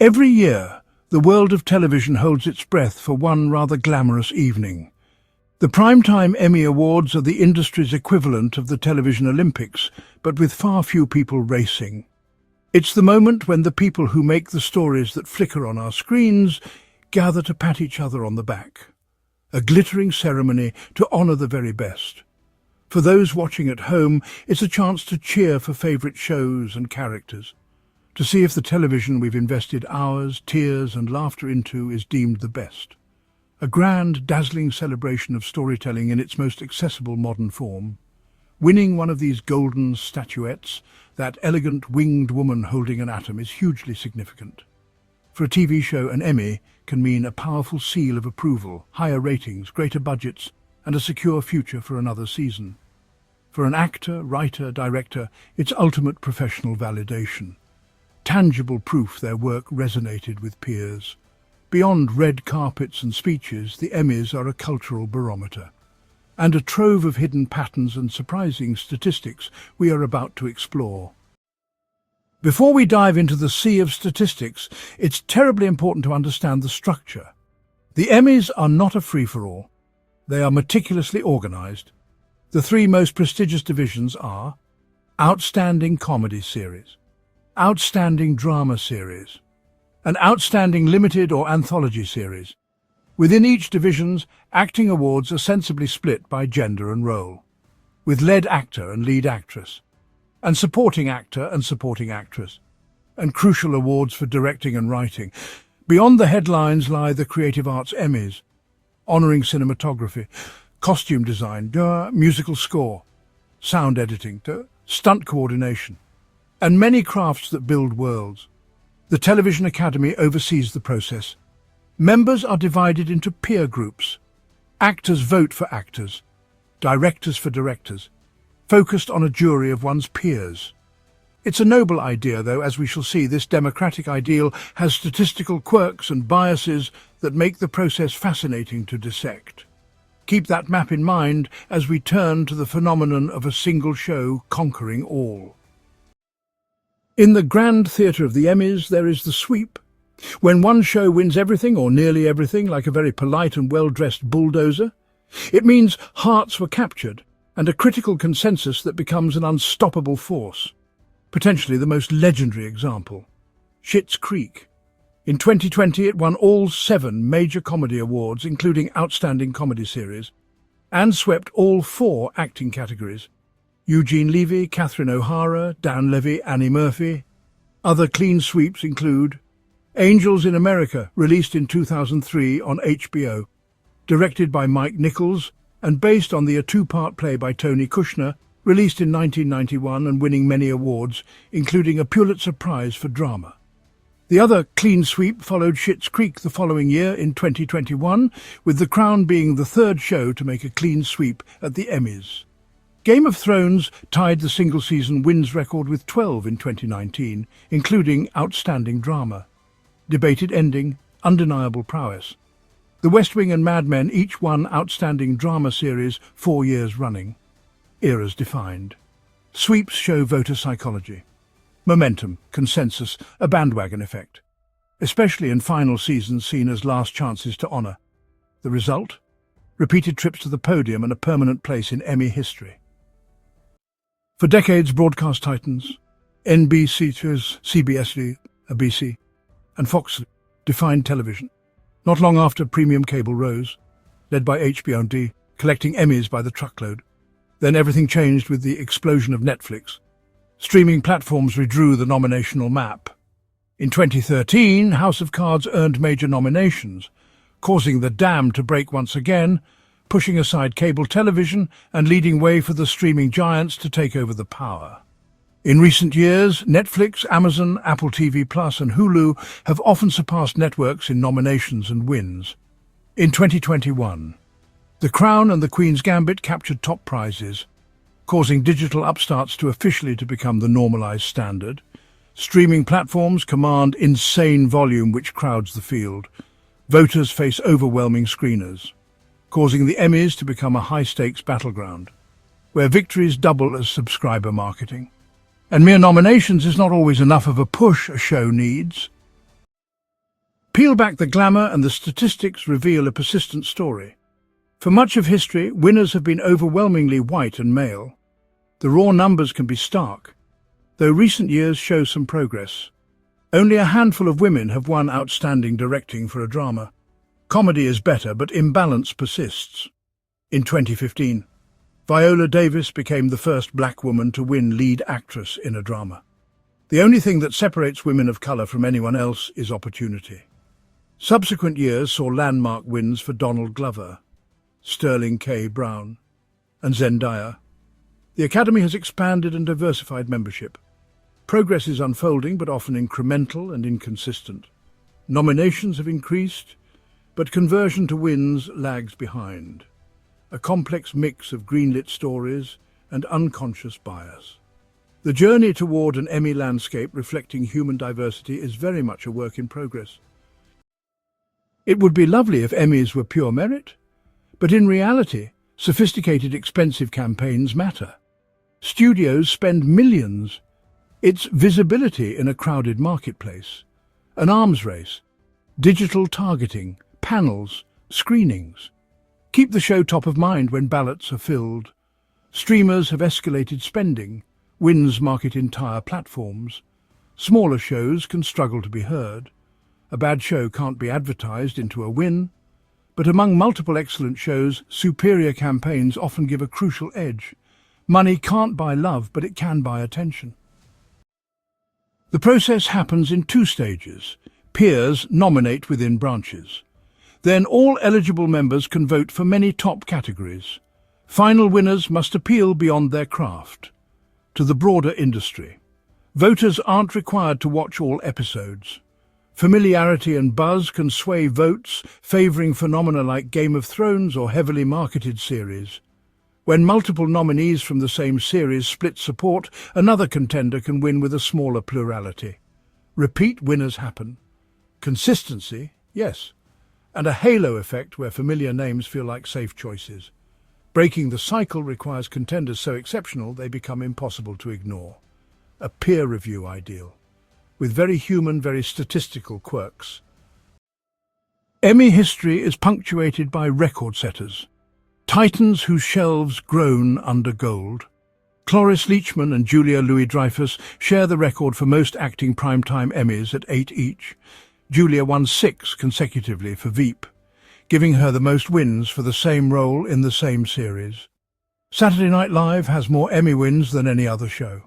Every year, the world of television holds its breath for one rather glamorous evening. The Primetime Emmy Awards are the industry's equivalent of the television Olympics, but with far fewer people racing. It's the moment when the people who make the stories that flicker on our screens gather to pat each other on the back. A glittering ceremony to honour the very best. For those watching at home, it's a chance to cheer for favourite shows and characters, to see if the television we've invested hours, tears and laughter into is deemed the best. A grand, dazzling celebration of storytelling in its most accessible modern form. Winning one of these golden statuettes, that elegant winged woman holding an atom, is hugely significant. For a TV show, an Emmy can mean a powerful seal of approval, higher ratings, greater budgets, and a secure future for another season. For an actor, writer, director, it's ultimate professional validation. Tangible proof their work resonated with peers. Beyond red carpets and speeches, the Emmys are a cultural barometer, and a trove of hidden patterns and surprising statistics we are about to explore. Before we dive into the sea of statistics, it's terribly important to understand the structure. The Emmys are not a free-for-all. They are meticulously organised. The three most prestigious divisions are Outstanding Comedy Series, Outstanding Drama Series, and Outstanding Limited or Anthology Series. Within each division's acting awards are sensibly split by gender and role, with lead actor and lead actress, and supporting actor and supporting actress, and crucial awards for directing and writing. Beyond the headlines lie the Creative Arts Emmys, honouring cinematography, costume design, musical score, sound editing, stunt coordination, and many crafts that build worlds. The Television Academy oversees the process. Members are divided into peer groups. Actors vote for actors, directors for directors, focused on a jury of one's peers. It's a noble idea, though, as we shall see. This democratic ideal has statistical quirks and biases that make the process fascinating to dissect. Keep that map in mind as we turn to the phenomenon of a single show conquering all. In the grand theatre of the Emmys, there is the sweep. When one show wins everything or nearly everything, like a very polite and well-dressed bulldozer, it means hearts were captured and a critical consensus that becomes an unstoppable force. Potentially the most legendary example, Schitt's Creek. In 2020, it won all 7 major comedy awards, including Outstanding Comedy Series, and swept all 4 acting categories. Eugene Levy, Catherine O'Hara, Dan Levy, Annie Murphy. Other clean sweeps include Angels in America, released in 2003 on HBO, directed by Mike Nichols and based on the two-part play by Tony Kushner, released in 1991 and winning many awards, including a Pulitzer Prize for drama. The other clean sweep followed Schitt's Creek the following year in 2021, with The Crown being the 3rd show to make a clean sweep at the Emmys. Game of Thrones tied the single-season wins record with 12 in 2019, including Outstanding Drama. Debated ending, undeniable prowess. The West Wing and Mad Men each won Outstanding Drama Series 4 years running. Eras defined. Sweeps show voter psychology. Momentum, consensus, a bandwagon effect. Especially in final seasons seen as last chances to honour. The result? Repeated trips to the podium and a permanent place in Emmy history. For decades, broadcast titans, NBC, CBS, ABC, and Fox defined television. Not long after premium cable rose, led by HBO&D, collecting Emmys by the truckload. Then everything changed with the explosion of Netflix. Streaming platforms redrew the nominational map. In 2013, House of Cards earned major nominations, causing the dam to break once again, pushing aside cable television and leading way for the streaming giants to take over the power. In recent years, Netflix, Amazon, Apple TV Plus and Hulu have often surpassed networks in nominations and wins. In 2021, The Crown and The Queen's Gambit captured top prizes, causing digital upstarts to officially become the normalized standard. Streaming platforms command insane volume which crowds the field. Voters face overwhelming screeners, causing the Emmys to become a high-stakes battleground, where victories double as subscriber marketing. And mere nominations is not always enough of a push a show needs. Peel back the glamour and the statistics reveal a persistent story. For much of history, winners have been overwhelmingly white and male. The raw numbers can be stark, though recent years show some progress. Only a handful of women have won Outstanding Directing for a drama. Comedy is better, but imbalance persists. In 2015, Viola Davis became the first black woman to win Lead Actress in a drama. The only thing that separates women of colour from anyone else is opportunity. Subsequent years saw landmark wins for Donald Glover, Sterling K. Brown, and Zendaya. The Academy has expanded and diversified membership. Progress is unfolding, but often incremental and inconsistent. Nominations have increased, but conversion to wins lags behind. A complex mix of greenlit stories and unconscious bias. The journey toward an Emmy landscape reflecting human diversity is very much a work in progress. It would be lovely if Emmys were pure merit, but in reality, sophisticated, expensive campaigns matter. Studios spend millions. It's visibility in a crowded marketplace, an arms race, digital targeting, panels, screenings. Keep the show top of mind when ballots are filled. Streamers have escalated spending. Wins market entire platforms. Smaller shows can struggle to be heard. A bad show can't be advertised into a win. But among multiple excellent shows, superior campaigns often give a crucial edge. Money can't buy love, but it can buy attention. The process happens in two stages. Peers nominate within branches. Then all eligible members can vote for many top categories. Final winners must appeal beyond their craft to the broader industry. Voters aren't required to watch all episodes. Familiarity and buzz can sway votes, favouring phenomena like Game of Thrones or heavily marketed series. When multiple nominees from the same series split support, another contender can win with a smaller plurality. Repeat winners happen. Consistency, yes, and a halo effect where familiar names feel like safe choices. Breaking the cycle requires contenders so exceptional they become impossible to ignore. A peer review ideal, with very human, very statistical quirks. Emmy history is punctuated by record setters. Titans whose shelves groan under gold. Cloris Leachman and Julia Louis-Dreyfus share the record for most acting primetime Emmys at 8 each. Julia won 6 consecutively for Veep, giving her the most wins for the same role in the same series. Saturday Night Live has more Emmy wins than any other show,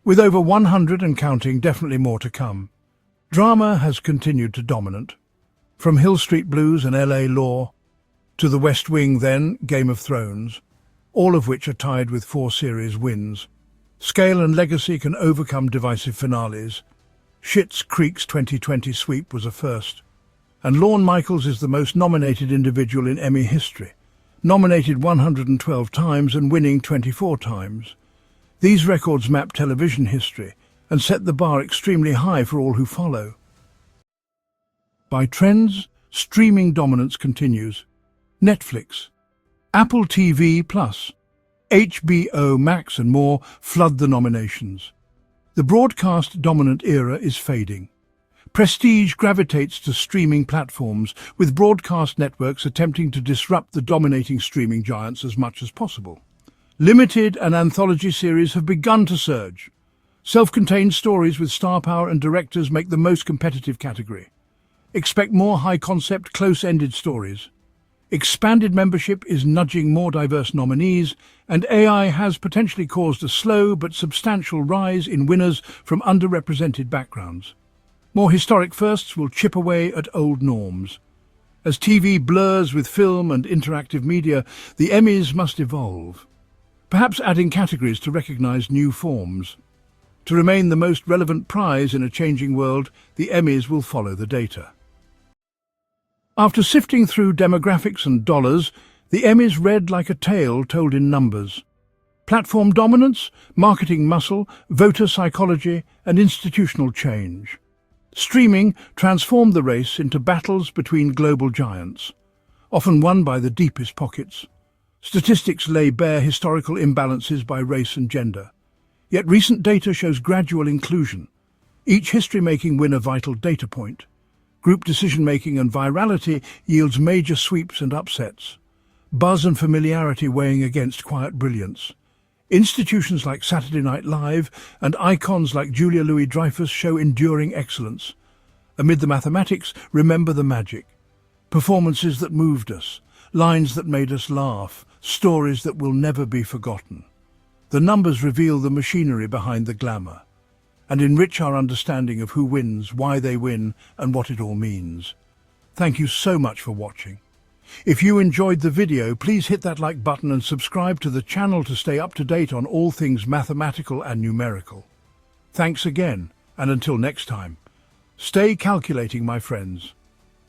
with over 100 and counting, definitely more to come. Drama has continued to dominate, from Hill Street Blues and LA Law to The West Wing, then Game of Thrones, all of which are tied with 4 series wins. Scale and legacy can overcome divisive finales. Schitt's Creek's 2020 sweep was a first, and Lorne Michaels is the most nominated individual in Emmy history, nominated 112 times and winning 24 times. These records map television history and set the bar extremely high for all who follow. By trends, streaming dominance continues. Netflix, Apple TV+, HBO Max and more flood the nominations. The broadcast-dominant era is fading. Prestige gravitates to streaming platforms, with broadcast networks attempting to disrupt the dominating streaming giants as much as possible. Limited and anthology series have begun to surge. Self-contained stories with star power and directors make the most competitive category. Expect more high-concept, close-ended stories. Expanded membership is nudging more diverse nominees, and AI has potentially caused a slow but substantial rise in winners from underrepresented backgrounds. More historic firsts will chip away at old norms. As TV blurs with film and interactive media, the Emmys must evolve, perhaps adding categories to recognize new forms. To remain the most relevant prize in a changing world, the Emmys will follow the data. After sifting through demographics and dollars, the Emmys read like a tale told in numbers. Platform dominance, marketing muscle, voter psychology, and institutional change. Streaming transformed the race into battles between global giants, often won by the deepest pockets. Statistics lay bare historical imbalances by race and gender. Yet recent data shows gradual inclusion, each history making win a vital data point. Group decision-making and virality yields major sweeps and upsets. Buzz and familiarity weighing against quiet brilliance. Institutions like Saturday Night Live and icons like Julia Louis-Dreyfus show enduring excellence. Amid the mathematics, remember the magic. Performances that moved us, lines that made us laugh, stories that will never be forgotten. The numbers reveal the machinery behind the glamour and enrich our understanding of who wins, why they win, and what it all means. Thank you so much for watching. If you enjoyed the video, please hit that like button and subscribe to the channel to stay up to date on all things mathematical and numerical. Thanks again, and until next time, stay calculating, my friends.